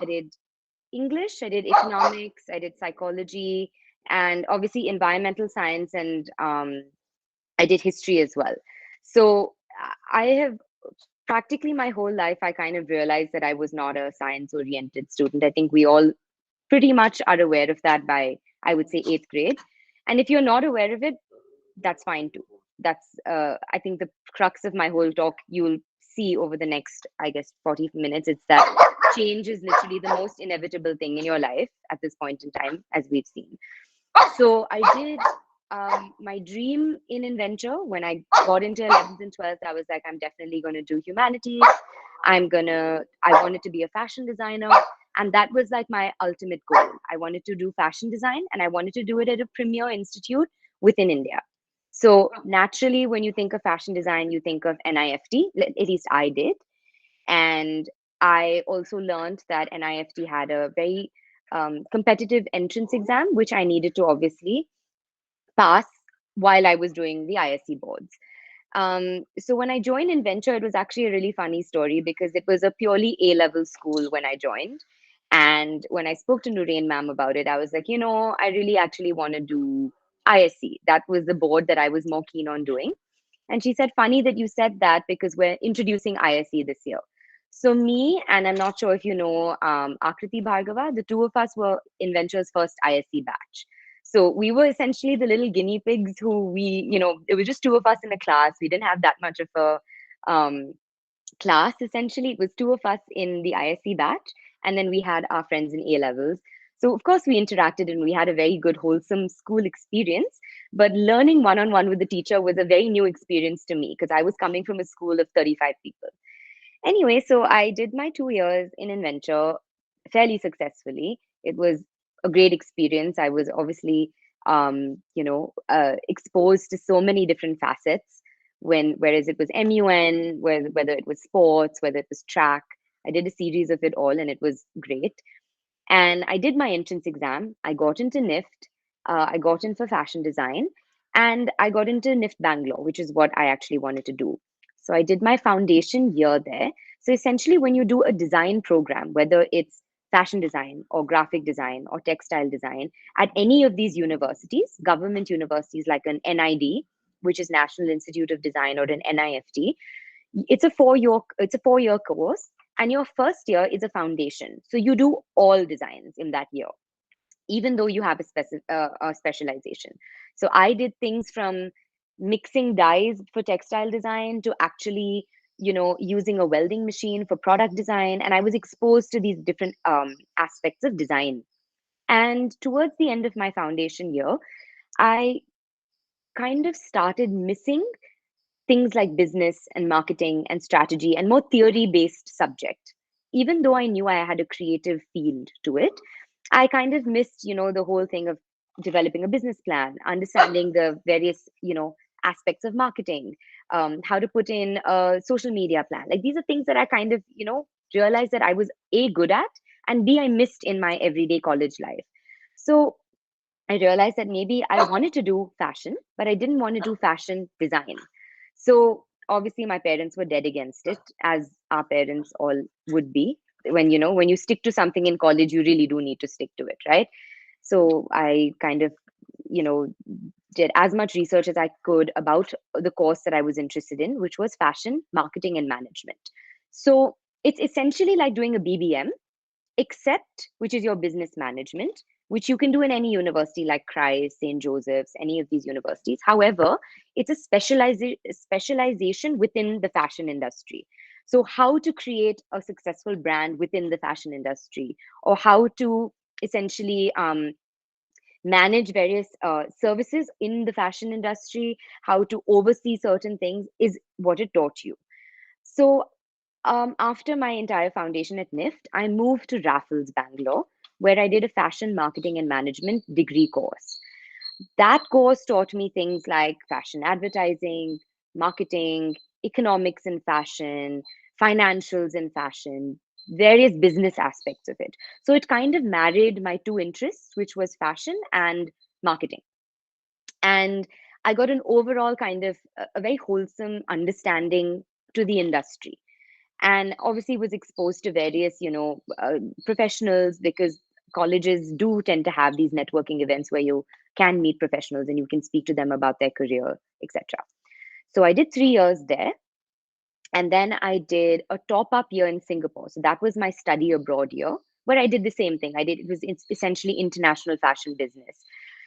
I did English, I did economics, I did psychology, and obviously environmental science, and I did history as well. So I have practically my whole life, I kind of realized that I was not a science oriented student. I think we all pretty much are aware of that by, I would say, eighth grade. And if you're not aware of it, that's fine too. That's, I think, the crux of my whole talk. You'll see over the next, I guess, 40 minutes. It's that change is literally the most inevitable thing in your life at this point in time, as we've seen. So I did my dream in Inventure when I got into 11th and 12th. I was like, I'm definitely going to do humanities. I wanted to be a fashion designer. And that was like my ultimate goal. I wanted to do fashion design and I wanted to do it at a premier institute within India. So naturally, when you think of fashion design, you think of NIFT, at least I did. And I also learned that NIFT had a very competitive entrance exam, which I needed to obviously pass while I was doing the ISC boards. So when I joined Inventure, it was actually a really funny story because it was a purely A-level school when I joined. And when I spoke to Nurain ma'am about it, I was like, I really actually want to do ISC. That was the board that I was more keen on doing. And she said, funny that you said that because we're introducing ISC this year. So me, and I'm not sure if you know Akriti Bhargava, the two of us were Inventure's first ISC batch. So we were essentially the little guinea pigs who it was just two of us in a class. We didn't have that much of a class, essentially. It was two of us in the ISC batch, and then we had our friends in A levels. So, of course, we interacted and we had a very good, wholesome school experience. But learning one on one with the teacher was a very new experience to me because I was coming from a school of 35 people. Anyway, so I did my 2 years in Inventure fairly successfully. It was a great experience. I was obviously, exposed to so many different facets. Whereas it was MUN, whether it was sports, whether it was track, I did a series of it all, and it was great. And I did my entrance exam. I got into NIFT. I got in for fashion design, and I got into NIFT Bangalore, which is what I actually wanted to do. So I did my foundation year there. So essentially, when you do a design program, whether it's fashion design or graphic design or textile design at any of these universities, government universities like an NID, which is National Institute of Design, or an NIFT, it's a 4-year course, and your first year is a foundation. So you do all designs in that year, even though you have a specialization. So I did things from mixing dyes for textile design to actually, using a welding machine for product design. And I was exposed to these different aspects of design. And towards the end of my foundation year, I kind of started missing things like business and marketing and strategy and more theory based subject. Even though I knew I had a creative field to it, I kind of missed, the whole thing of developing a business plan, understanding the various, aspects of marketing, how to put in a social media plan. Like, these are things that I kind of, realized that I was A, good at, and B, I missed in my everyday college life. So I realized that maybe I wanted to do fashion, but I didn't want to do fashion design. So obviously my parents were dead against it, as our parents all would be. When you stick to something in college, you really do need to stick to it, right? So I kind of, you know, did as much research as I could about the course that I was interested in, which was fashion, marketing, and management. So it's essentially like doing a BBM, except which is your business management, which you can do in any university like Christ, St. Joseph's, any of these universities. However, it's a specialization within the fashion industry. So how to create a successful brand within the fashion industry, or how to essentially manage various services in the fashion industry, how to oversee certain things, is what it taught you. So after my entire foundation at NIFT, I moved to Raffles, Bangalore, where I did a fashion marketing and management degree course. That course taught me things like fashion advertising, marketing, economics in fashion, financials in fashion, various business aspects of it. So it kind of married my two interests, which was fashion and marketing. And I got an overall kind of a very wholesome understanding to the industry. and obviously was exposed to various, professionals, because colleges do tend to have these networking events where you can meet professionals and you can speak to them about their career, etc. So I did 3 years there. And then I did a top up year in Singapore. So that was my study abroad year, where I did the same thing. It was essentially international fashion business.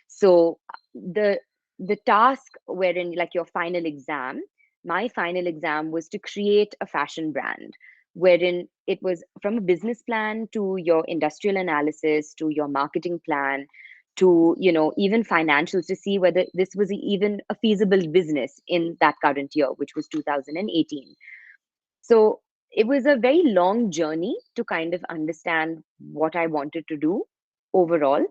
So the the task wherein, like, your final exam, my final exam was to create a fashion brand, wherein it was from a business plan to your industrial analysis to your marketing plan to, even financials, to see whether this was even a feasible business in that current year, which was 2018. So it was a very long journey to kind of understand what I wanted to do overall.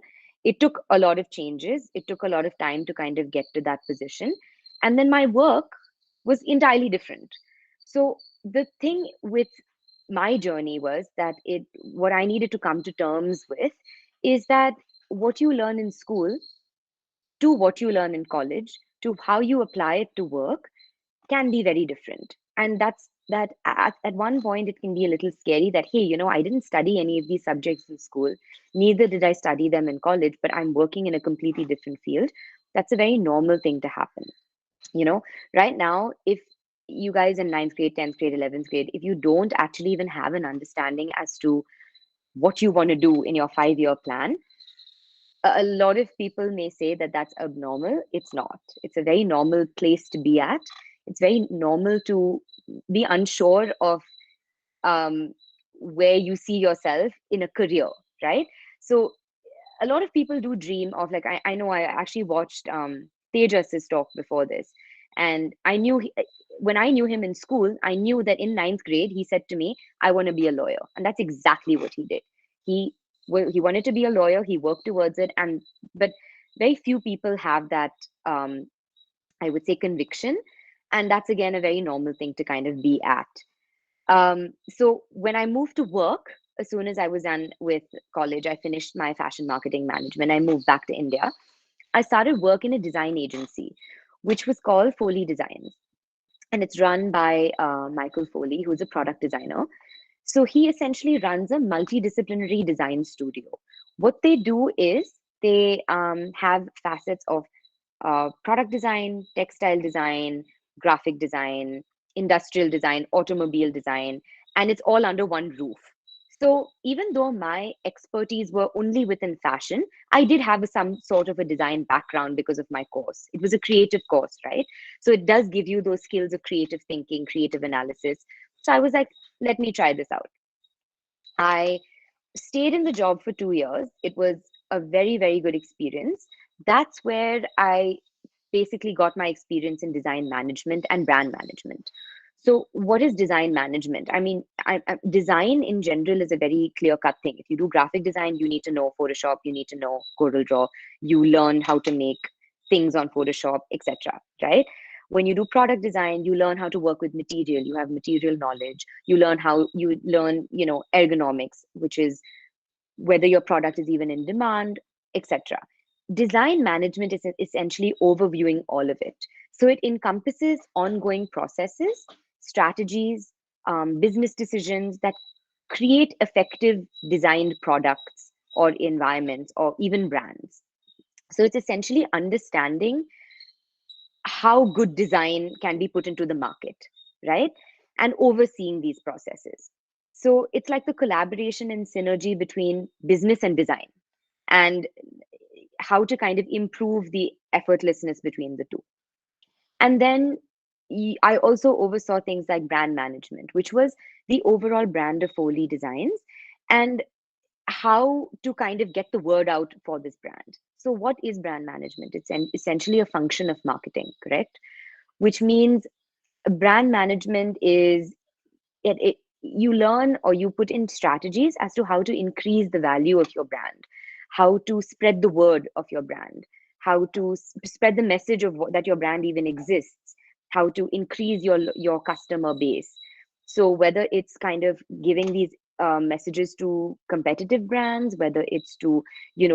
It took a lot of changes. It took a lot of time to kind of get to that position. And then my work was entirely different. So the thing with my journey was that what I needed to come to terms with is that what you learn in school to what you learn in college to how you apply it to work can be very different. And at one point it can be a little scary that, hey, I didn't study any of these subjects in school, neither did I study them in college, but I'm working in a completely different field. That's a very normal thing to happen. you know right now, if you guys in ninth grade, 10th grade, 11th grade, if you don't actually even have an understanding as to what you want to do in your 5-year plan, a lot of people may say that that's abnormal. It's not. It's a very normal place to be at. It's very normal to be unsure of um, where you see yourself in a career, right? So a lot of people do dream of, like, I know I actually watched Tejas's talk before this, and when I knew him in school, I knew that in ninth grade he said to me, I want to be a lawyer, and that's exactly what he did. he he wanted to be a lawyer. He worked towards it, and but very few people have that, I would say, conviction, and that's again a very normal thing to kind of be at. So when I moved to work, as soon as I was done with college, I finished my fashion marketing management. I moved back to India. I started work in a design agency, which was called Foley Designs. And it's run by Michael Foley, who's a product designer. So he essentially runs a multidisciplinary design studio. What they do is they have facets of product design, textile design, graphic design, industrial design, automobile design, and it's all under one roof. So even though my expertise were only within fashion, I did have some sort of a design background because of my course. It was a creative course, right? So it does give you those skills of creative thinking, creative analysis. So I was like, let me try this out. I stayed in the job for 2 years. It was a very, very good experience. That's where I basically got my experience in design management and brand management. So, what is design management? I mean, design in general is a very clear cut thing. If you do graphic design, you need to know Photoshop, you need to know CorelDRAW, you learn how to make things on Photoshop, etc. Right? When you do product design, you learn how to work with material. You have material knowledge. You learn ergonomics, which is whether your product is even in demand, etc. Design management is essentially overviewing all of it. So it encompasses ongoing processes, strategies, business decisions that create effective designed products or environments or even brands. So it's essentially understanding how good design can be put into the market, right? And overseeing these processes. So it's like the collaboration and synergy between business and design, and how to kind of improve the effortlessness between the two. And then I also oversaw things like brand management, which was the overall brand of Foley Designs, and how to kind of get the word out for this brand. So, what is brand management? It's essentially a function of marketing, correct? Which means brand management is it you learn or you put in strategies as to how to increase the value of your brand, how to spread the word of your brand, how to spread the message of that your brand even exists, how to increase your customer base. So whether it's kind of giving these messages to competitive brands, whether it's to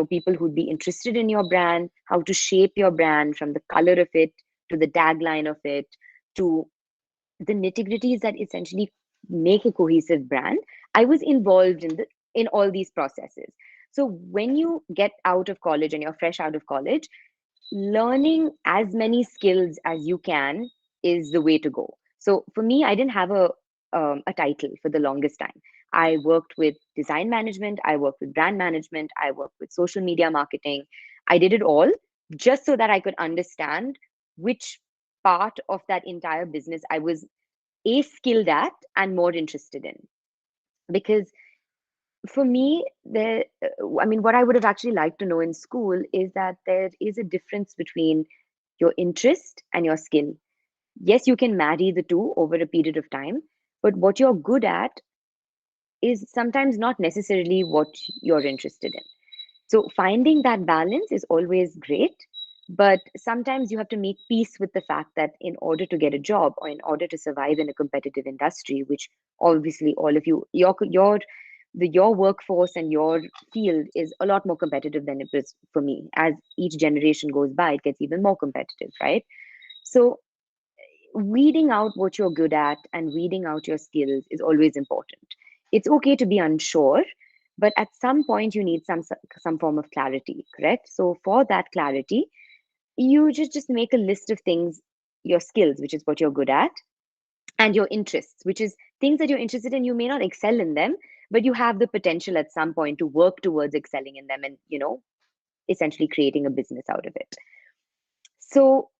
people who'd be interested in your brand, how to shape your brand from the color of it to the tagline of it to the nitty gritties that essentially make a cohesive brand, I was involved in all these processes. So when you get out of college and you're fresh out of college, learning as many skills as you can is the way to go. So for me, I didn't have a title for the longest time. I worked with design management, I worked with brand management, I worked with social media marketing. I did it all just so that I could understand which part of that entire business I was skilled at and more interested in. Because for me, I mean, what I would have actually liked to know in school is that there is a difference between your interest and your skill. Yes, you can marry the two over a period of time, but what you're good at is sometimes not necessarily what you're interested in. So finding that balance is always great, but sometimes you have to make peace with the fact that in order to get a job or in order to survive in a competitive industry, which obviously all of you, your workforce and your field is a lot more competitive than it was for me. As each generation goes by, it gets even more competitive, right? So weeding out what you're good at and weeding out your skills is always important. It's okay to be unsure, but at some point you need some form of clarity, correct? So for that clarity, you just make a list of things, your skills, which is what you're good at, and your interests, which is things that you're interested in. You may not excel in them, but you have the potential at some point to work towards excelling in them and, essentially creating a business out of it. So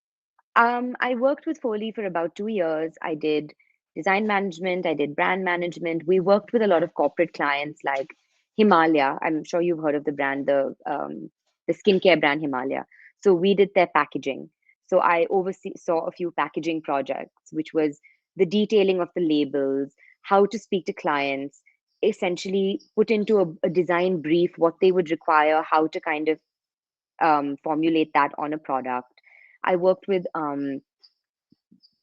I worked with Foley for about 2 years. I did design management, I did brand management. We worked with a lot of corporate clients like Himalaya. I'm sure you've heard of the brand, the skincare brand Himalaya. So we did their packaging. So I saw a few packaging projects, which was the detailing of the labels, how to speak to clients, essentially put into a design brief what they would require, how to kind of formulate that on a product. I worked with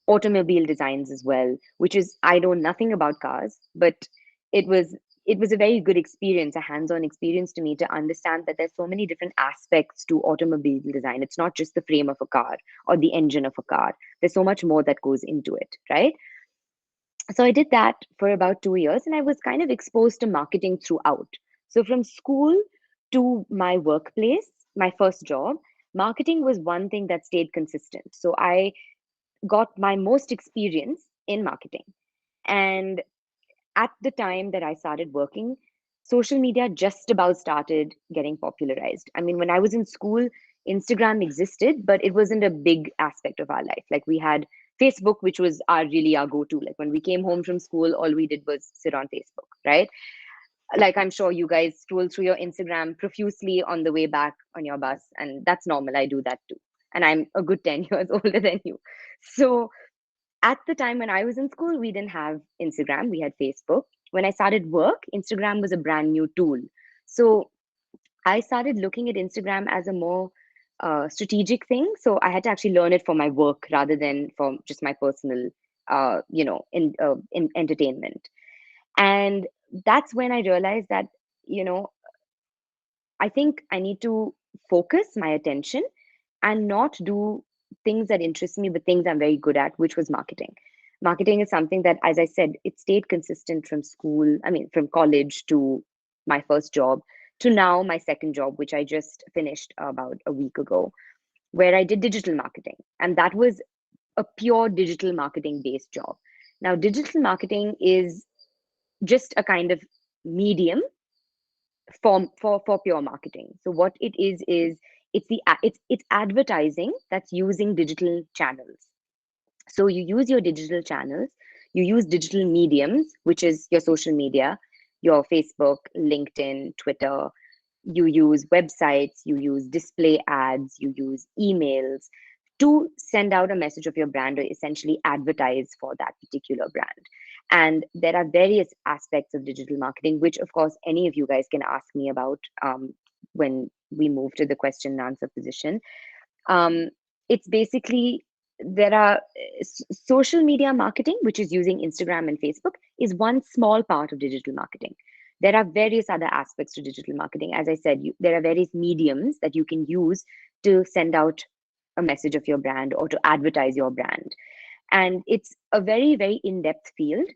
automobile designs as well, which is, I know nothing about cars, but it was it was a very good experience, a hands-on experience to me, to understand that there's so many different aspects to automobile design. It's not just the frame of a car or the engine of a car. There's so much more that goes into it, right? So I did that for about 2 years, and I was kind of exposed to marketing throughout. So from school to my workplace, my first job, marketing was one thing that stayed consistent. So I got my most experience in marketing. And at the time that I started working, social media just about started getting popularized. I mean, when I was in school, Instagram existed, but it wasn't a big aspect of our life. Like we had Facebook, which was our go-to. Like when we came home from school, all we did was sit on Facebook, right? Like I'm sure you guys scroll through your Instagram profusely on the way back on your bus, and that's normal. I do that too. And I'm a good 10 years older than you. So at the time when I was in school, we didn't have Instagram, we had Facebook. When I started work, Instagram was a brand new tool. So I started looking at Instagram as a more strategic thing. So I had to actually learn it for my work rather than for just my personal, in entertainment. And that's when I realized that, you know, I think I need to focus my attention and not do things that interest me, but things I'm very good at, which was marketing. Marketing is something that, as I said, it stayed consistent from school, I mean, from college to my first job to now my second job, which I just finished about a week ago, where I did digital marketing. And that was a pure digital marketing based job. Now, digital marketing is just a kind of medium for pure marketing. So what it is it's advertising that's using digital channels. So you use your digital channels, you use digital mediums, which is your social media, your Facebook, LinkedIn, Twitter. You use websites, you use display ads, you use emails to send out a message of your brand or essentially advertise for that particular brand. And there are various aspects of digital marketing, which, of course, any of you guys can ask me about when we move to the question and answer position. Um, it's basically there are social media marketing, which is using Instagram and Facebook, is one small part of digital marketing. There are various other aspects to digital marketing. As I said, there are various mediums that you can use to send out a message of your brand or to advertise your brand. And it's a very, very in depth field.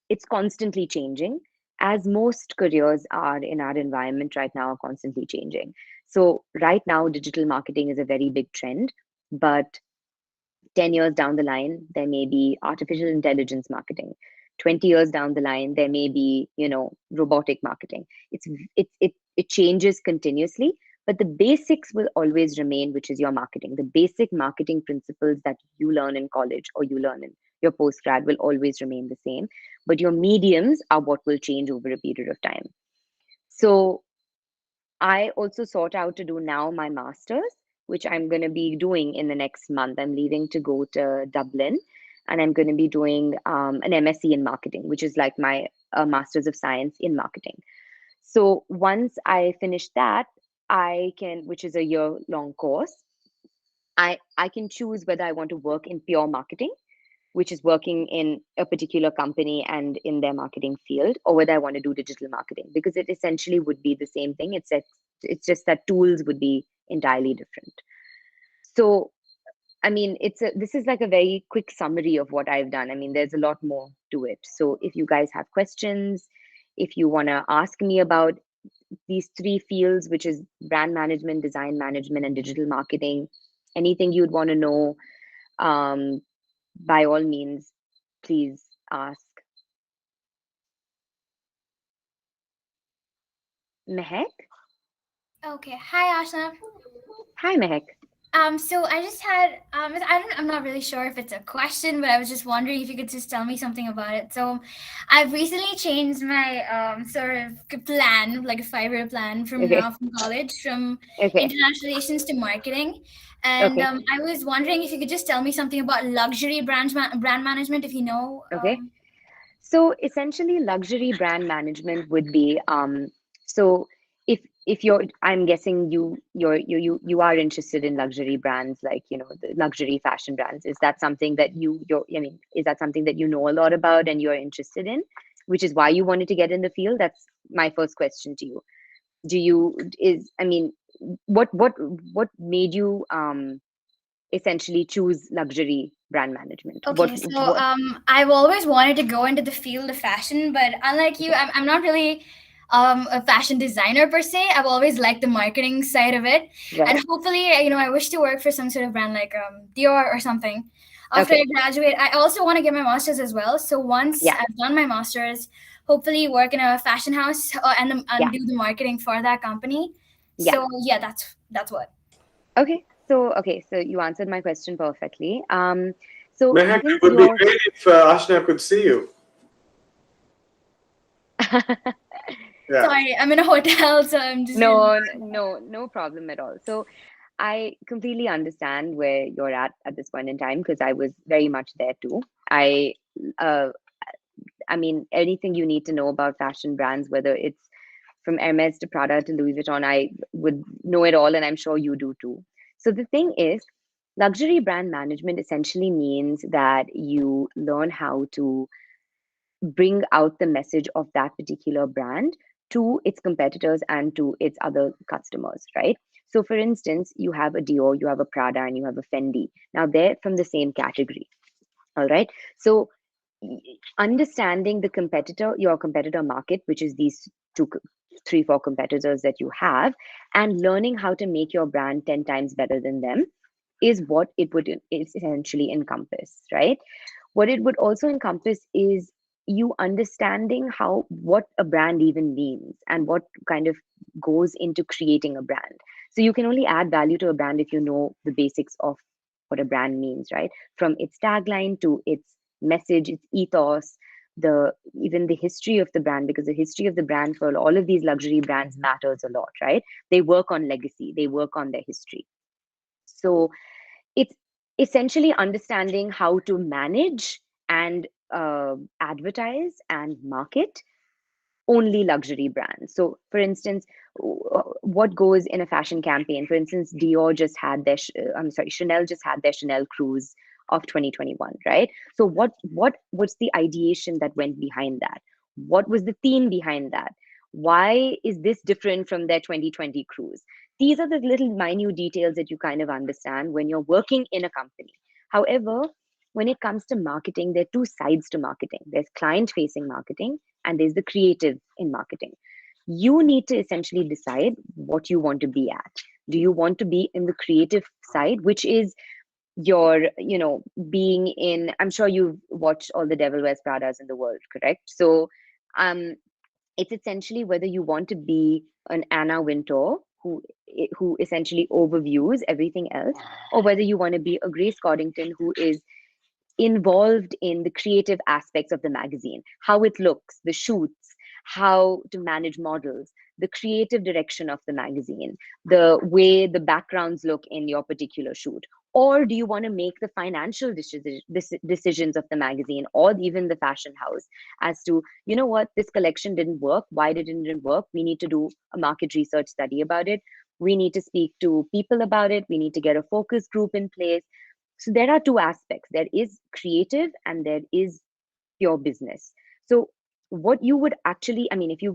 it's constantly changing, as most careers are in our environment right now are constantly changing. So right now, digital marketing is a very big trend, but 10 years down the line, there may be artificial intelligence marketing. 20 years down the line, there may be, robotic marketing. It changes continuously, but the basics will always remain, which is your marketing. The basic marketing principles that you learn in college or you learn in your postgrad will always remain the same, but your mediums are what will change over a period of time. So I also sought out to do now my master's, which I'm going to be doing in the next month. I'm leaving to go to Dublin, and I'm going to be doing an MSc in marketing, which is like my master's of science in marketing. So once I finish that, I can, which is a year-long course, I can choose whether I want to work in pure marketing, which is working in a particular company and in their marketing field, or whether I want to do digital marketing, because it essentially would be the same thing. It's just that tools would be entirely different. So, I mean, this is like a very quick summary of what I've done. I mean, there's a lot more to it. So if you guys have questions, if you want to ask me about these three fields, which is brand management, design management, and digital marketing, anything you'd want to know, um, by all means, please ask. Mehek? Okay. Hi, Ashna. Hi, Mehek. So I just had I'm not really sure if it's a question, but I was just wondering if you could just tell me something about it. So, I've recently changed my sort of plan, like a 5-year plan from Okay. now from college, from Okay. international relations to marketing, and Okay. I was wondering if you could just tell me something about luxury brand management, if you know. Okay. So essentially, luxury brand management would be so if you're, I'm guessing you are interested in luxury brands, like the luxury fashion brands. Is that something that I mean, is that something that you know a lot about and you're interested in, which is why you wanted to get in the field? That's my first question to you. Do you is I mean, what made you essentially choose luxury brand management? Okay, so What I've always wanted to go into the field of fashion, but unlike you, Okay. I'm not really a fashion designer per se. I've always liked the marketing side of it, and Right. hopefully, I wish to work for some sort of brand like Dior or something. After I Okay. graduate, I also want to get my master's as well. So once Yeah. I've done my master's, hopefully work in a fashion house and Yeah. do the marketing for that company. Yeah. So yeah, that's what. Okay, so you answered my question perfectly. So Mehak, it since would be you're great if Aashna could see you. Yeah. Sorry, I'm in a hotel, so I'm just really. no problem at all. So I completely understand where you're at this point in time, because I was very much there too. Uh, I mean, anything you need to know about fashion brands, whether it's from Hermes to Prada to Louis Vuitton, I would know it all, and I'm sure you do too. So the thing is, luxury brand management essentially means that you learn how to bring out the message of that particular brand to its competitors and to its other customers, right? So, for instance, you have a Dior, you have a Prada, and you have a Fendi. Now, they're from the same category, all right? So, understanding your competitor market, which is these two, three, four competitors that you have, and learning how to make your brand 10 times better than them is what it would essentially encompass, right? What it would also encompass is you understanding what a brand even means and what kind of goes into creating a brand. So you can only add value to a brand if you know the basics of what a brand means, right? From its tagline to its message, its ethos, the even the history of the brand, because the history of the brand for all of these luxury brands matters a lot, right? They work on legacy, they work on their history. So it's essentially understanding how to manage and advertise and market only luxury brands. So, for instance, what goes in a fashion campaign? For instance, Dior just had their, I'm sorry, Chanel just had their Chanel Cruise of 2021, right? So, what's the ideation that went behind that? What was the theme behind that? Why is this different from their 2020 cruise? These are the little minute details that you kind of understand when you're working in a company. However, when it comes to marketing, there are two sides to marketing. There's client-facing marketing and there's the creative in marketing. You need to essentially decide what you want to be at. Do you want to be in the creative side, which is your, being in, I'm sure you've watched all the Devil Wears Pradas in the world, correct? So it's essentially whether you want to be an Anna Wintour who essentially overviews everything else, or whether you want to be a Grace Coddington who is involved in the creative aspects of the magazine, how it looks, the shoots, how to manage models, the creative direction of the magazine, the way the backgrounds look in your particular shoot. Or do you want to make the financial decisions of the magazine or even the fashion house as to, what, this collection didn't work. Why didn't it work? We need to do a market research study about it. We need to speak to people about it. We need to get a focus group in place. So there are two aspects. There is creative and there is pure business. So what you would actually,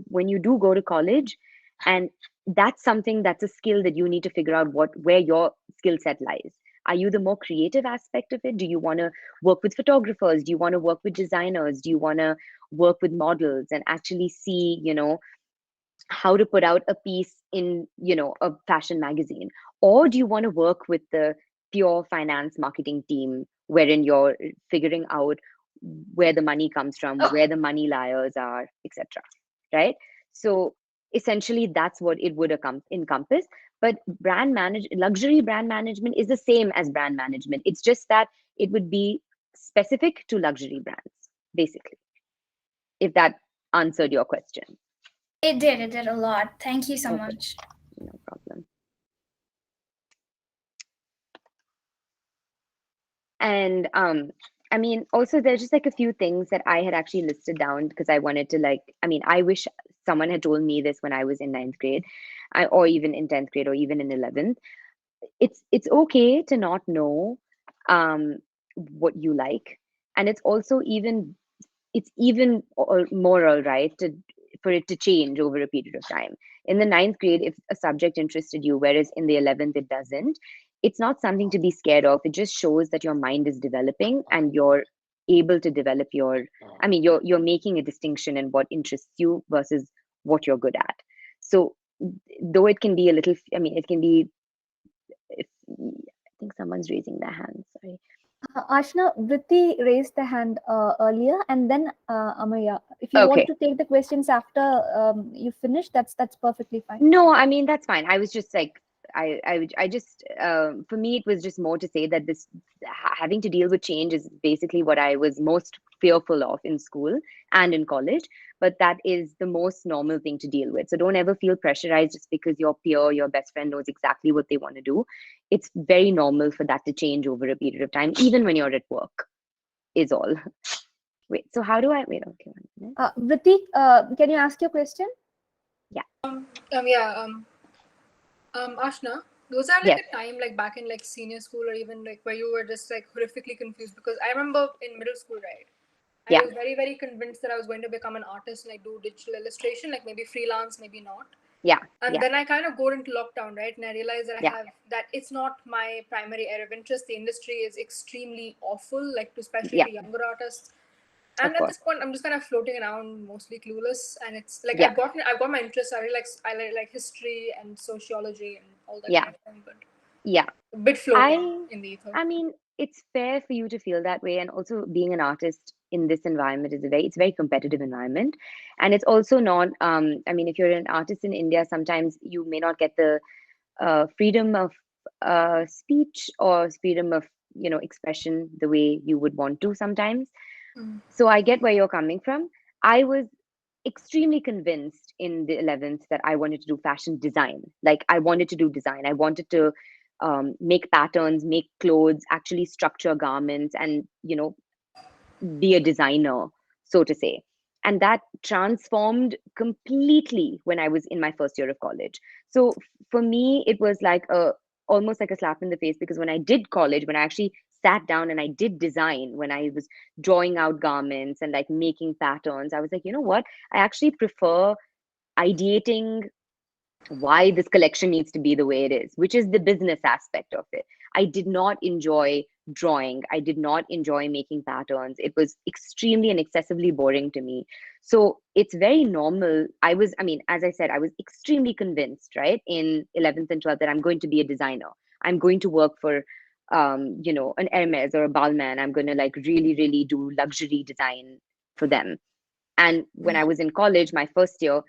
when you do go to college, and that's something, that's a skill that you need to figure out where your skill set lies. Are you the more creative aspect of it? Do you want to work with photographers? Do you want to work with designers? Do you want to work with models and actually see, how to put out a piece in, a fashion magazine? Or do you want to work with the pure finance marketing team wherein you're figuring out where the money comes from, where the money liars are, etc. Right? So essentially that's what it would encompass. But luxury brand management is the same as brand management. It's just that it would be specific to luxury brands, basically, if that answered your question. It did a lot. Thank you so much. No problem. And also there's just like a few things that I had actually listed down because I wanted to I wish someone had told me this when I was in 9th grade, or even in 10th grade, or even in 11th. It's okay to not know what you like, and it's also even more all right for it to change over a period of time. In the 9th grade, if a subject interested you, whereas in the 11th it doesn't, it's not something to be scared of. It just shows that your mind is developing and you're able to develop you're making a distinction in what interests you versus what you're good at. So though it can be a little, it can be, I think someone's raising their hand, sorry. Aashna, Vritti raised the hand earlier, and then Amaya. If you want to take the questions after you finish, that's perfectly fine. No, that's fine. I was just like, I just for me it was just more to say that this having to deal with change is basically what I was most fearful of in school and in college, but that is the most normal thing to deal with. So don't ever feel pressurized just because your peer, your best friend knows exactly what they want to do. It's very normal for that to change over a period of time, even when you're at work, is all. Wait, so how do I wait? Okay, 1 minute. Vritti, can you ask your question? Aashna, was there like a time like back in like senior school or even like where you were just like horrifically confused? Because I remember in middle school, right? I was very, very convinced that I was going to become an artist and like do digital illustration, like maybe freelance, maybe not. And then I kind of got into lockdown, right? And I realized that I have that it's not my primary area of interest. The industry is extremely awful, like especially to younger artists. And at this point, I'm just kind of floating around, mostly clueless. And it's like I've got my interests. I like history and sociology and all that kind of thing. But a bit floating in the ether. It's fair for you to feel that way, and also being an artist in this environment is it's a very competitive environment, and it's also not. If you're an artist in India, sometimes you may not get the freedom of speech or freedom of expression the way you would want to sometimes. So I get where you're coming from. I was extremely convinced in the 11th that I wanted to do fashion design. Like I wanted to do design. I wanted to make patterns, make clothes, actually structure garments, and be a designer, so to say. And that transformed completely when I was in my first year of college. So for me, it was like almost like a slap in the face, because when I did college, when I actually sat down and I did design, when I was drawing out garments and like making patterns, I was like, you know what? I actually prefer ideating why this collection needs to be the way it is, which is the business aspect of it. I did not enjoy drawing. I did not enjoy making patterns. It was extremely and excessively boring to me. So it's very normal. As I said, I was extremely convinced, right, in 11th and 12th that I'm going to be a designer. I'm going to work for, an Hermes or a Balmain. I'm going to like really, really do luxury design for them. And when I was in college, my first year,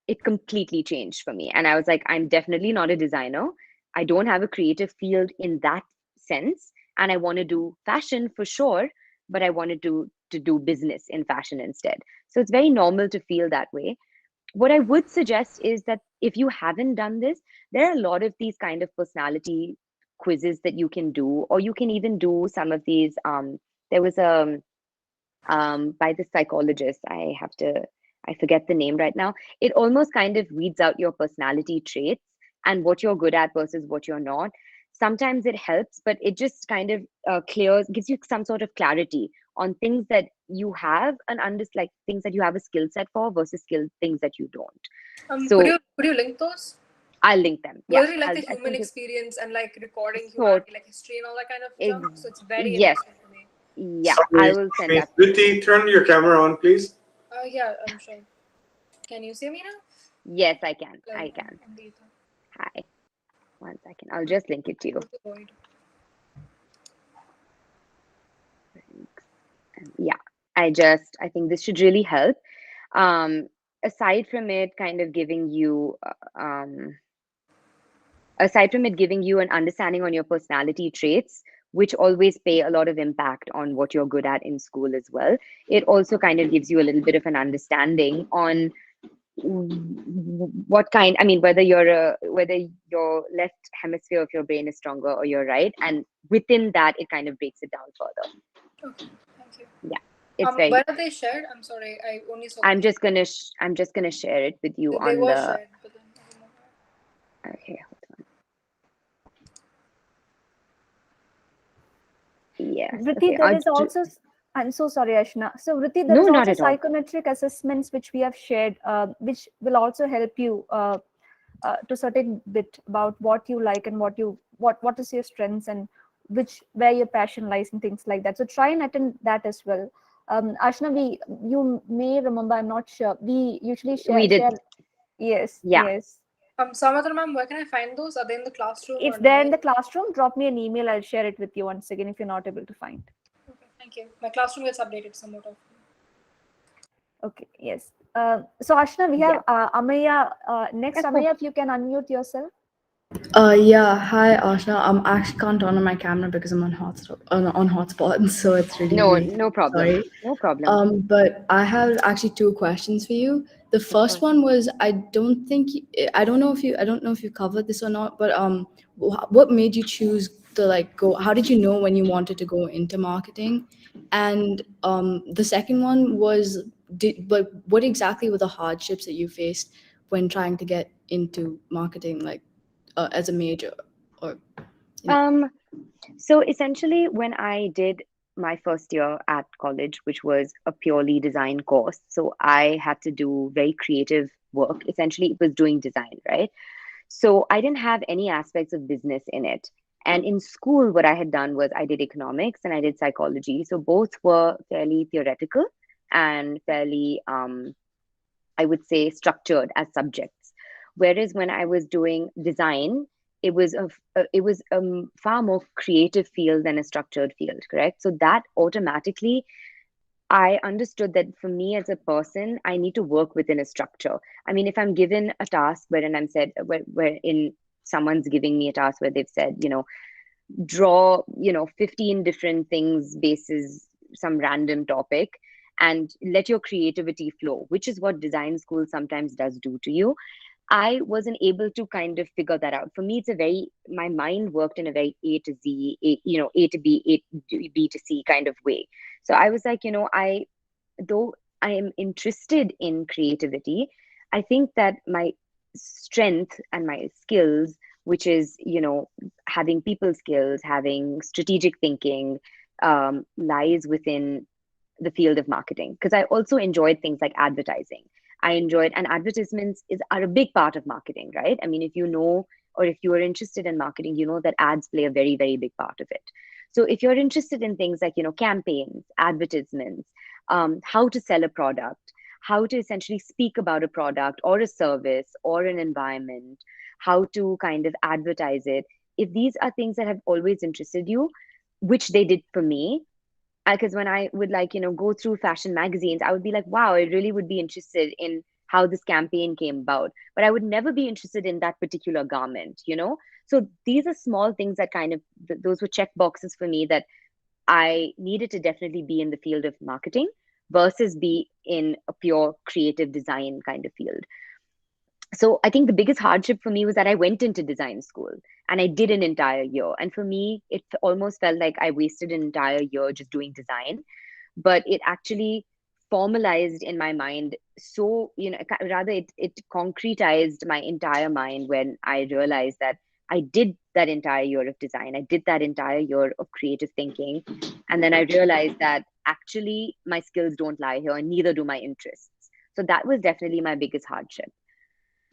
it completely changed for me. And I was like, I'm definitely not a designer. I don't have a creative field in that sense. And I want to do fashion for sure, but I wanted to do business in fashion instead. So it's very normal to feel that way. What I would suggest is that if you haven't done this, there are a lot of these kind of personality quizzes that you can do, or you can even do some of these. There was a by the psychologist. I forget the name right now. It almost kind of weeds out your personality traits and what you're good at versus what you're not. Sometimes it helps, but it just kind of gives you some sort of clarity on things that you have like things that you have a skill set for versus things that you don't. So could you link those? I'll link them. Yeah, Yeah, really like the I human think experience and like recording sort humanity, like history and all that kind of junk. So it's very yes, interesting for me. yeah. I will send that. Vritti, turn your camera on, please. Yeah, I'm sure. Can you see me now? Yes, I can. Like, I can. on the- Hi. 1 second. I'll just link it to you. Yeah, I think this should really help. Aside from it kind of giving you an understanding on your personality traits, which always pay a lot of impact on what you're good at in school as well, it also kind of gives you a little bit of an understanding on what kind, whether your left hemisphere of your brain is stronger or your right, and within that it kind of breaks it down further. Okay, thank you. Yeah, it's where are they shared? I'm sorry, I only saw. I'm just gonna share it with you they on were the shared, but then I don't know. okay, hold on. Yes. Vritti, Okay. there is also, I'm so sorry, Aashna. So Vritti, there No, is not also at all. psychometric assessments which we have shared, which will also help you to certain bit about what you like and what is your strengths and where your passion lies and things like that. So try and attend that as well. Aashna, you may remember, I'm not sure, we usually We did. Yes, Yeah. yes. Samadhan ma'am, where can I find those? Are they in the classroom? If they're in the classroom, drop me an email. I'll share it with you once again if you're not able to find. Okay, thank you. My classroom gets updated somewhat often. Okay, yes. So Aashna, we have Amaya next. Amaya, if you can unmute yourself. Yeah, hi Aashna. I actually can't turn on my camera because I'm on hotspot, so it's really no problem. sorry. No problem. But I have actually two questions for you. The first one was I don't know if you covered this or not, but what made you choose to go? How did you know when you wanted to go into marketing? And the second one was what exactly were the hardships that you faced when trying to get into marketing, as a major, or so essentially when I did my first year at college, which was a purely design course, so I had to do very creative work. Essentially it was doing design, right? So I didn't have any aspects of business in it. And in school what I had done was I did economics and I did psychology, so both were fairly theoretical and fairly I would say structured as subjects. Whereas when I was doing design, it was a far more creative field than a structured field, correct? So that automatically, I understood that for me as a person, I need to work within a structure. I mean, if I'm given a task wherein someone's giving me a task where they've said, draw, 15 different things basis some random topic and let your creativity flow, which is what design school sometimes does do to you. I wasn't able to kind of figure that out. For me, my mind worked in a very A to Z, A to B, A to B to C kind of way. So I was like, though I am interested in creativity, I think that my strength and my skills, which is, having people skills, having strategic thinking, lies within the field of marketing. Because I also enjoyed things like advertising. And advertisements are a big part of marketing, right? I mean, if you know or if you are interested in marketing, you know that ads play a very, very big part of it. So if you're interested in things like, campaigns, advertisements, how to sell a product, how to essentially speak about a product or a service or an environment, how to kind of advertise it, if these are things that have always interested you, which they did for me, because when I would go through fashion magazines, I would be like, wow, I really would be interested in how this campaign came about, but I would never be interested in that particular garment. So these are small things that kind of, those were check boxes for me, that I needed to definitely be in the field of marketing versus be in a pure creative design kind of field. So I think the biggest hardship for me was that I went into design school and I did an entire year. And for me, it almost felt like I wasted an entire year just doing design, but it actually formalized in my mind. So, rather it concretized my entire mind when I realized that I did that entire year of design. I did that entire year of creative thinking. And then I realized that actually my skills don't lie here and neither do my interests. So that was definitely my biggest hardship.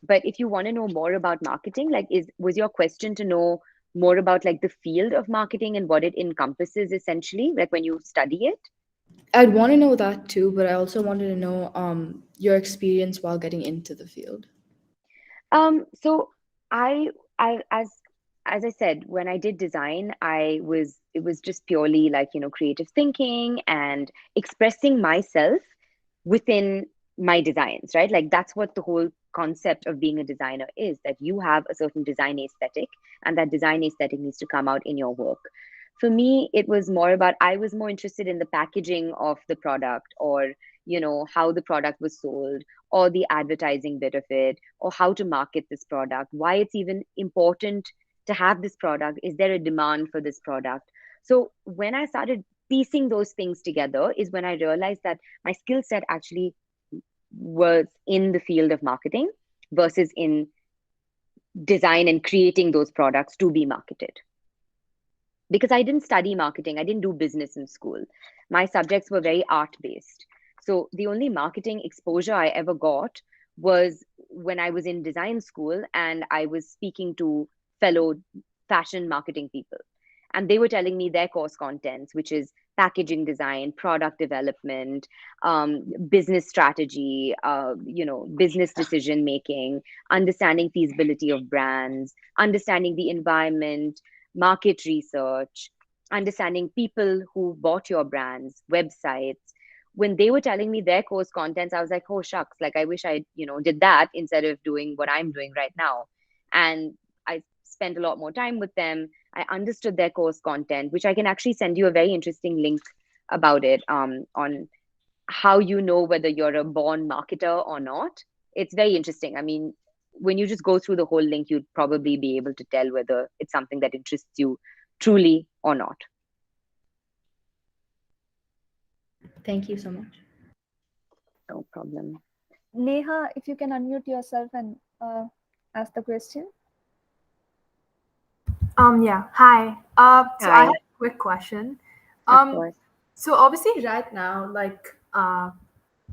But if you want to know more about marketing, was your question to know more about like the field of marketing and what it encompasses essentially, like when you study it? I'd want to know that too, but I also wanted to know your experience while getting into the field. So I as I said, when I did design, it was just purely like, creative thinking and expressing myself within my designs, right? Like that's what the whole concept of being a designer is, that you have a certain design aesthetic and that design aesthetic needs to come out in your work. For me, it was more about, I was more interested in the packaging of the product, or how the product was sold, or the advertising bit of it, or how to market this product, why it's even important to have this product, is there a demand for this product. So when I started piecing those things together is when I realized that my skill set actually was in the field of marketing versus in design and creating those products to be marketed. Because I didn't study marketing, I didn't do business in school. My subjects were very art based. So the only marketing exposure I ever got was when I was in design school and I was speaking to fellow fashion marketing people. And they were telling me their course contents, which is packaging design, product development, business strategy, business decision making, understanding feasibility of brands, understanding the environment, market research, understanding people who bought your brands, websites. When they were telling me their course contents, I was like, oh shucks, like I wish I, did that instead of doing what I'm doing right now. And I spent a lot more time with them. I understood their course content, which I can actually send you a very interesting link about it, on how you know whether you're a born marketer or not. It's very interesting. I mean, when you just go through the whole link, you'd probably be able to tell whether it's something that interests you truly or not. Thank you so much. No problem. Neha, if you can unmute yourself and ask the question. Yeah. Hi. So I Hi. have a quick question. Of Um, course. so obviously right now, like,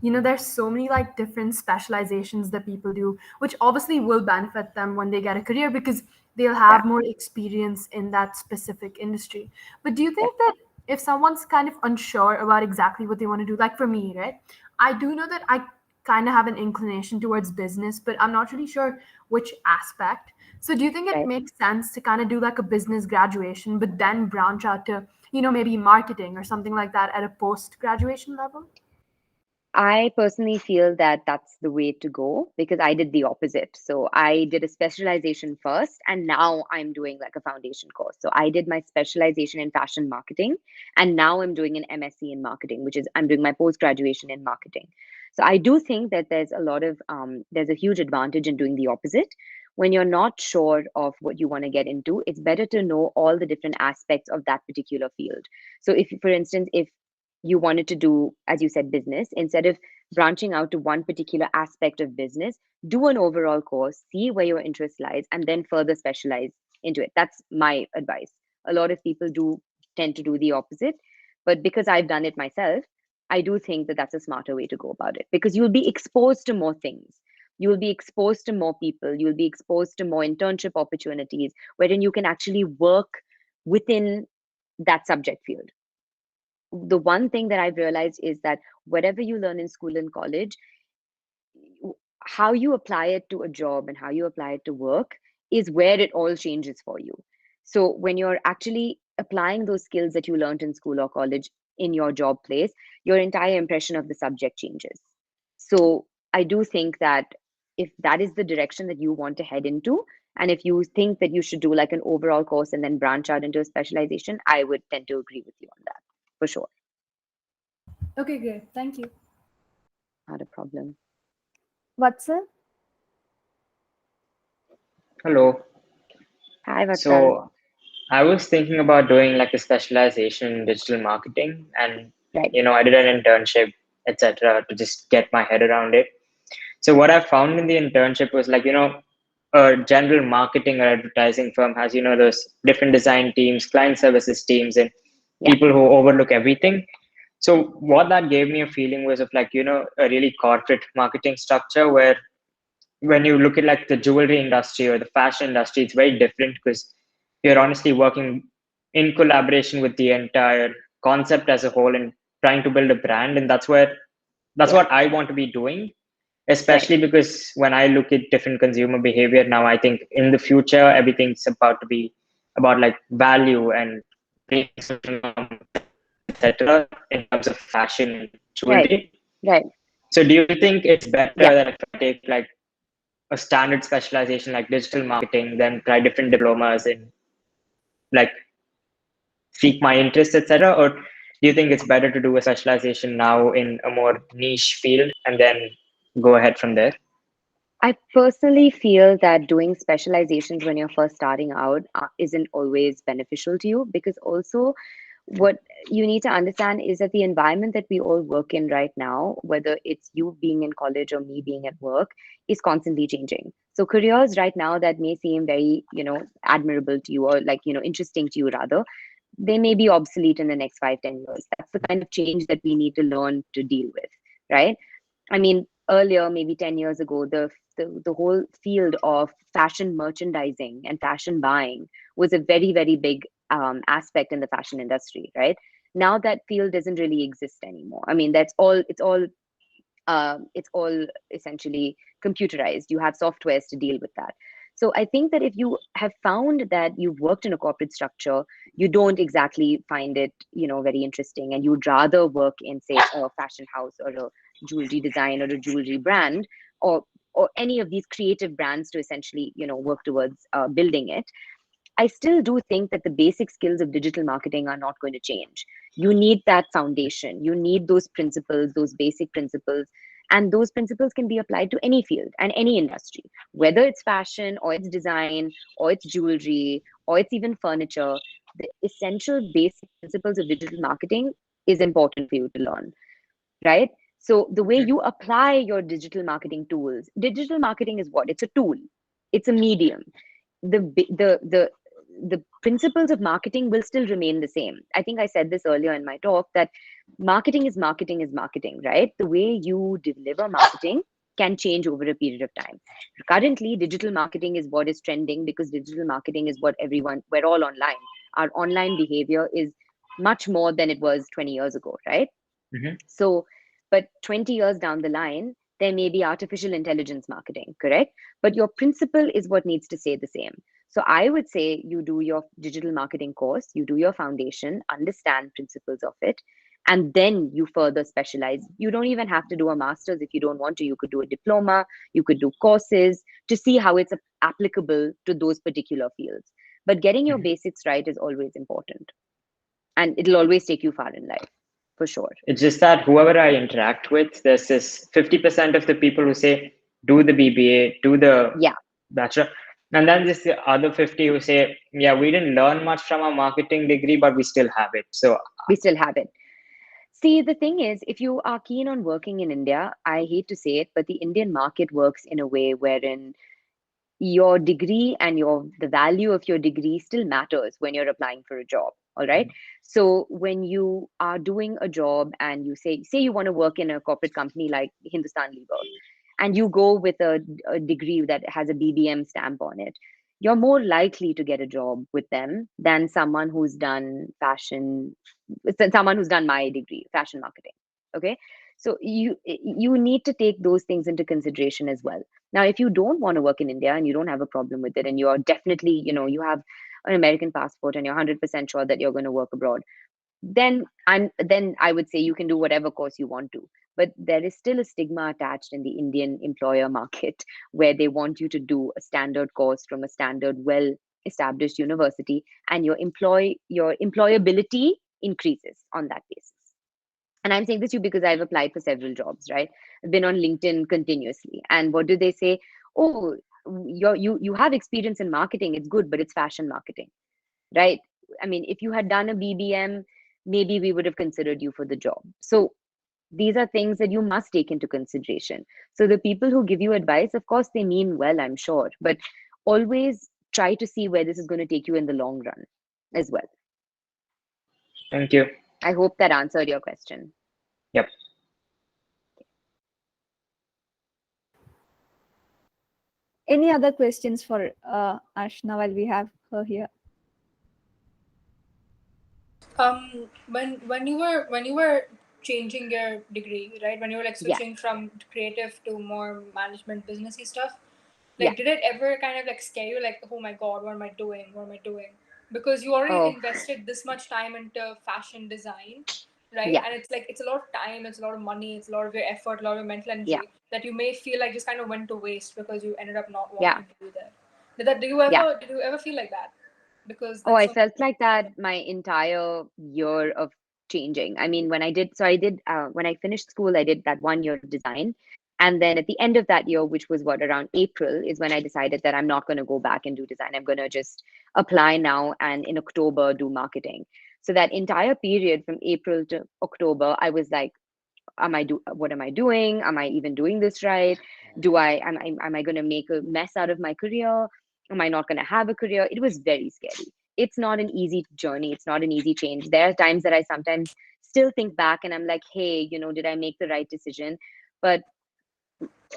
there's so many like different specializations that people do, which obviously will benefit them when they get a career because they'll Yeah. have more experience in that specific industry. But do you Yeah. think that if someone's kind of unsure about exactly what they want to do, like for me, right? I do know that I kind of have an inclination towards business, but I'm not really sure which aspect. So do you think it Right. makes sense to kind of do like a business graduation, but then branch out to, maybe marketing or something like that at a post graduation level? I personally feel that that's the way to go because I did the opposite. So I did a specialization first and now I'm doing like a foundation course. So I did my specialization in fashion marketing and now I'm doing an MSc in marketing, which is I'm doing my post graduation in marketing. So I do think that there's a huge advantage in doing the opposite. When you're not sure of what you want to get into, it's better to know all the different aspects of that particular field. So if, for instance, if you wanted to do, as you said, business, instead of branching out to one particular aspect of business, do an overall course, see where your interest lies, and then further specialize into it. That's my advice. A lot of people do tend to do the opposite, but because I've done it myself, I do think that that's a smarter way to go about it because you'll be exposed to more things. You will be exposed to more people. You'll be exposed to more internship opportunities wherein you can actually work within that subject field. The one thing that I've realized is that whatever you learn in school and college, how you apply it to a job and how you apply it to work is where it all changes for you. So when you're actually applying those skills that you learned in school or college in your job place, your entire impression of the subject changes. So I do think that if that is the direction that you want to head into, and if you think that you should do like an overall course and then branch out into a specialization, I would tend to agree with you on that for sure. Okay, great. Thank you. Not a problem. Vatsal? Hello. Hi, Vatsal. So I was thinking about doing like a specialization in digital marketing, and Right. I did an internship, etc., to just get my head around it. So what I found in the internship was like, a general marketing or advertising firm has, those different design teams, client services teams, and Yeah. people who overlook everything. So what that gave me a feeling was of like, a really corporate marketing structure where when you look at like the jewelry industry or the fashion industry, it's very different because you're honestly working in collaboration with the entire concept as a whole and trying to build a brand. And that's Yeah. what I want to be doing, especially because when I look at different consumer behavior now, I think in the future, everything's about to be about like value and breaking social norms, etc., in terms of fashion and Right. jewelry. Right. So do you think it's better Yeah. that if I take like a standard specialization like digital marketing, then try different diplomas and like seek my interests, etc.? Or do you think it's better to do a specialization now in a more niche field and then go ahead from there? I personally feel that doing specializations when you're first starting out isn't always beneficial to you, because also what you need to understand is that the environment that we all work in right now, whether it's you being in college or me being at work, is constantly changing. So careers right now that may seem very, admirable to you, or like, interesting to you rather, they may be obsolete in the next 5-10 years. That's the kind of change that we need to learn to deal with, right? I mean, earlier, maybe 10 years ago, the whole field of fashion merchandising and fashion buying was a very, very big aspect in the fashion industry, right? Now that field doesn't really exist anymore. I mean, it's all essentially computerized. You have softwares to deal with that. So I think that if you have found that you've worked in a corporate structure, you don't exactly find it, very interesting, and you'd rather work in, say, a fashion house or a jewelry design or a jewelry brand, or any of these creative brands to essentially, work towards building it. I still do think that the basic skills of digital marketing are not going to change. You need that foundation. You need those principles, those basic principles. And those principles can be applied to any field and any industry, whether it's fashion or it's design or it's jewelry or it's even furniture. The essential basic principles of digital marketing is important for you to learn, right? So the way you apply your digital marketing is what? It's a tool. It's a medium. The principles of marketing will still remain the same. I think I said this earlier in my talk, that marketing is marketing, right? The way you deliver marketing can change over a period of time. Currently, digital marketing is what is trending because digital marketing is what we're all online. Our online behavior is much more than it was 20 years ago, right? Mm-hmm. So, but 20 years down the line, there may be artificial intelligence marketing, correct? But your principle is what needs to stay the same. So I would say you do your digital marketing course, you do your foundation, understand principles of it, and then you further specialize. You don't even have to do a master's if you don't want to. You could do a diploma, you could do courses to see how it's applicable to those particular fields. But getting your basics right is always important. And it'll always take you far in life, for sure. It's just that whoever I interact with, there's this 50% of the people who say, do the BBA, do the Yeah. bachelor. And then there's the other 50 who say, yeah, we didn't learn much from our marketing degree, but we still have it. So We still have it. See, the thing is, if you are keen on working in India, I hate to say it, but the Indian market works in a way wherein your degree and the value of your degree still matters when you're applying for a job. All right. So when you are doing a job and you say you want to work in a corporate company like Hindustan Lever, and you go with a degree that has a BBM stamp on it, you're more likely to get a job with them than someone who's done someone who's done my degree, fashion marketing. Okay, so you need to take those things into consideration as well. Now, if you don't want to work in India and you don't have a problem with it, and you're definitely, you have an American passport and you're 100% sure that you're going to work abroad, then I would say you can do whatever course you want to. But there is still a stigma attached in the Indian employer market where they want you to do a standard course from a standard, well established university, and your employability increases on that basis. And I'm saying this to you because I've applied for several jobs, right? I've been on LinkedIn continuously. And what do they say? Oh, you have experience in marketing, it's good, but it's fashion marketing, right? I mean, if you had done a BBM, maybe we would have considered you for the job. So these are things that you must take into consideration. So the people who give you advice, of course, they mean well, I'm sure, but always try to see where this is going to take you in the long run as well. Thank you. I hope that answered your question. Yep. Any other questions for Aashna while we have her here? When you were changing your degree, right? When you were like Yeah. switching from creative to more management businessy stuff, Yeah. like did it ever kind of like scare you, like, oh my god, what am I doing? What am I doing? Because you already Oh. invested this much time into fashion design, right? Yeah. And it's like it's a lot of time, it's a lot of money, it's a lot of your effort, a lot of your mental energy Yeah. that you may feel like just kind of went to waste because you ended up not Yeah. wanting to do that. Did you ever feel like that? Because Oh, that's I so felt like that my entire year of changing. I mean, when I finished school, I did that 1 year of design. And then at the end of that year, which was around April, is when I decided that I'm not going to go back and do design. I'm going to just apply now and in October do marketing. So that entire period from April to October, I was like, what am I doing? Am I even doing this right? Am I going to make a mess out of my career? Am I not going to have a career? It was very scary. It's not an easy journey. It's not an easy change. There are times that I sometimes still think back and I'm like, hey, did I make the right decision? But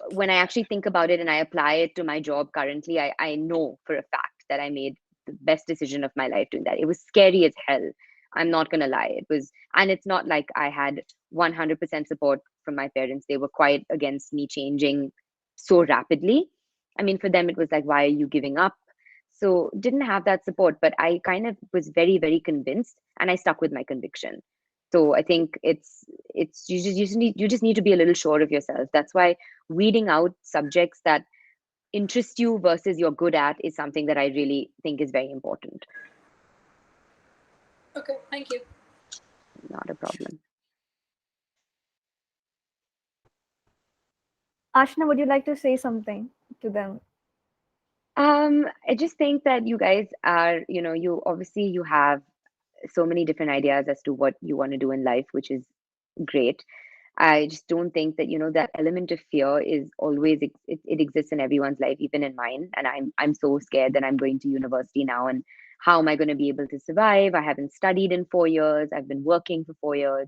when I actually think about it and I apply it to my job currently, I know for a fact that I made the best decision of my life doing that. It was scary as hell. I'm not going to lie. It was, and it's not like I had 100% support from my parents. They were quite against me changing so rapidly. I mean, for them, it was like, why are you giving up? So didn't have that support, but I kind of was very, very convinced and I stuck with my conviction. So I think it's you just need to be a little sure of yourself. That's why weeding out subjects that interest you versus you're good at is something that I really think is very important. okay. Thank you. Not a problem. Aashna, would you like to say something to them? I just think that you guys are, you obviously you have so many different ideas as to what you want to do in life, which is great. I just don't think that, that element of fear is always, it exists in everyone's life, even in mine. And I'm so scared that I'm going to university now and how am I going to be able to survive? I haven't studied in 4 years. I've been working for 4 years.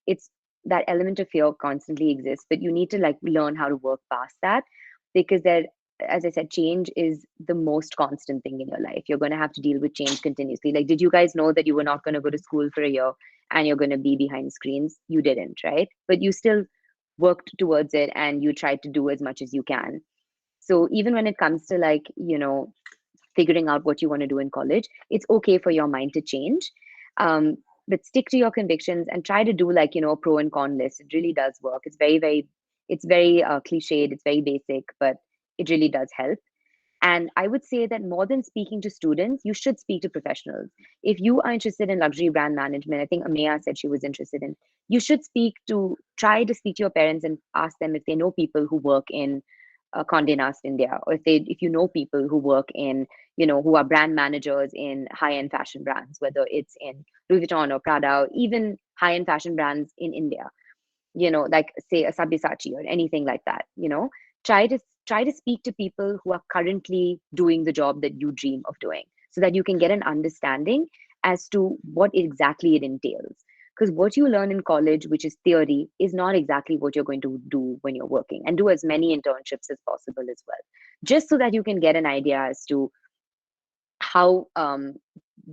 It's that element of fear constantly exists, but you need to like learn how to work past that because as I said, change is the most constant thing in your life. You're going to have to deal with change continuously. Like, did you guys know that you were not going to go to school for a year and you're going to be behind screens? You didn't, right? But you still worked towards it and you tried to do as much as you can. So even when it comes to like, figuring out what you want to do in college, it's okay for your mind to change. But stick to your convictions and try to do like, a pro and con list. It really does work. It's very cliched. It's very basic, but it really does help. And I would say that more than speaking to students, you should speak to professionals. If you are interested in luxury brand management, I think Ameya said she was interested in, you should try to speak to your parents and ask them if they know people who work in Condé Nast India, or if you know people who work in, who are brand managers in high-end fashion brands, whether it's in Louis Vuitton or Prada, or even high-end fashion brands in India, like say a Sabyasachi or anything like that, try to speak to people who are currently doing the job that you dream of doing so that you can get an understanding as to what exactly it entails. because what you learn in college, which is theory, is not exactly what you're going to do when you're working. And do as many internships as possible as well, just so that you can get an idea as to how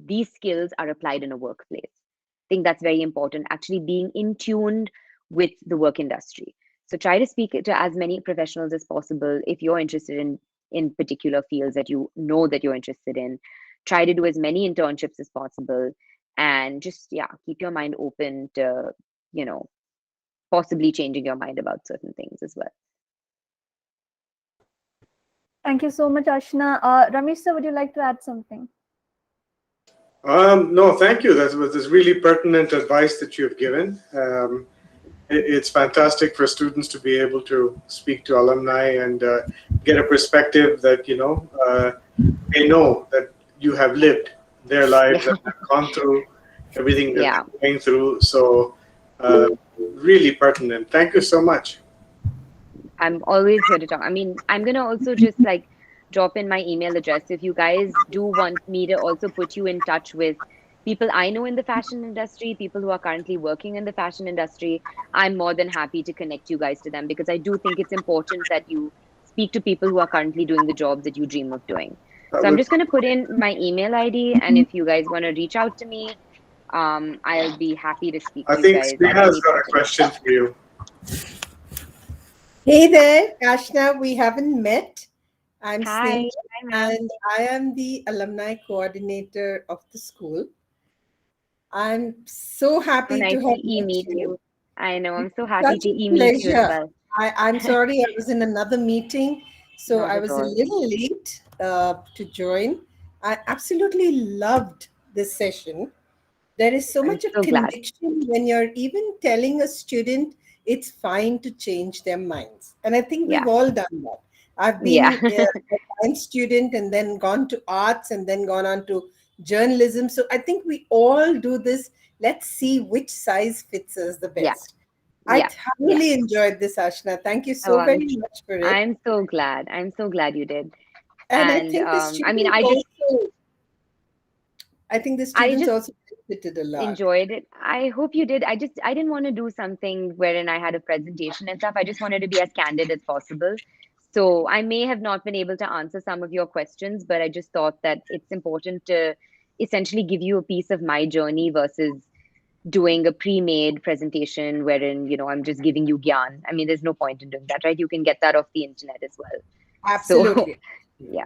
these skills are applied in a workplace. I think that's very important, actually being in tuned with the work industry. So try to speak to as many professionals as possible if you're interested in particular fields that you know that you're interested in. Try to do as many internships as possible, and just keep your mind open to possibly changing your mind about certain things as well. Thank you so much, Aashna. Ramesh sir, would you like to add something? No, thank you. That was really pertinent advice that you've given. It's fantastic for students to be able to speak to alumni and get a perspective that they know that you have lived their lives and have gone through everything that they're going through. So really pertinent. Thank you so much. I'm always here to talk. I mean, I'm gonna also just like drop in my email address if you guys do want me to also put you in touch with people I know in the fashion industry, people who are currently working in the fashion industry. I'm more than happy to connect you guys to them, because I do think it's important that you speak to people who are currently doing the jobs that you dream of doing. So I'm just going to put in my email ID, and if you guys want to reach out to me, I'll be happy to speak to you guys. I think Sneha's got a question for you. Hey there, Aashna. We haven't met. I'm Hi. Sneha, and I am the alumni coordinator of the school. I'm so happy nice to have meet met you. I know. I'm so happy Such to a meet you as pleasure. well. I'm sorry, I was in another meeting, so Not I at was a all. little late to join. I absolutely loved this session. There is so I'm much of so glad. conviction when you're even telling a student it's fine to change their minds. And I think we've all done that. I've been a science student and then gone to arts and then gone on to journalism. So I think we all do this. Let's see which size fits us the best. I thoroughly enjoyed this, Aashna. Thank you so very much for it. I'm so glad. I'm so glad you did. And I think the students I think the students also benefited a lot. Enjoyed it. I hope you did. I didn't want to do something wherein I had a presentation and stuff. I just wanted to be as candid as possible. So I may have not been able to answer some of your questions, but I just thought that it's important to essentially give you a piece of my journey versus doing a pre-made presentation wherein, I'm just giving you gyan. I mean, there's no point in doing that, right? You can get that off the internet as well. Absolutely. So,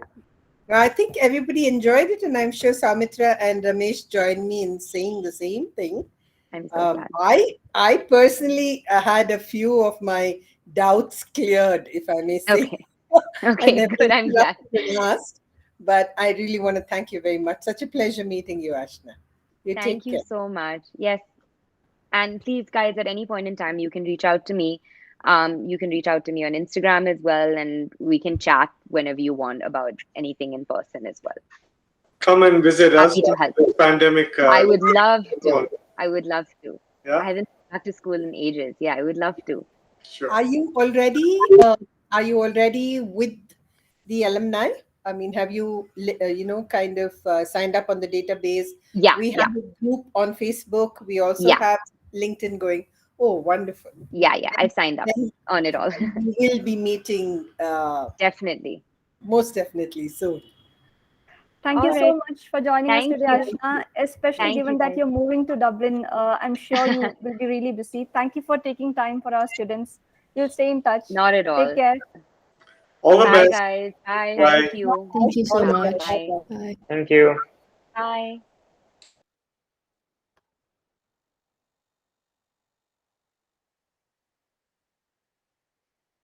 I think everybody enjoyed it, and I'm sure Soumitra and Ramesh joined me in saying the same thing. I'm so glad. I personally had a few of my doubts cleared, if I may say. Okay, good. I'm glad. Asked, but I really want to thank you very much. Such a pleasure meeting you, Aashna. Thank you so much. Yes. And please, guys, at any point in time, you can reach out to me. You can reach out to me on Instagram as well, and we can chat whenever you want about anything in person as well. Come and visit us. Happy to help. This pandemic. I would love to. I would love to. Yeah? I haven't been back to school in ages. Yeah, I would love to. Sure. Are you already with the alumni? I mean, have you kind of signed up on the database? Yeah. We have a group on Facebook. We also have LinkedIn going. Oh, wonderful. Yeah. I've signed up on it all. We will be meeting. Definitely. Most definitely soon. Thank you so much for joining us today, Aashna, especially given that you're moving to Dublin. I'm sure you will be really busy. Thank you for taking time for our students. We'll stay in touch. Not at all. Take care. All the best. Bye, guys. Bye. Bye. Thank you. Thank you so much. Bye. Bye. Thank you. Bye.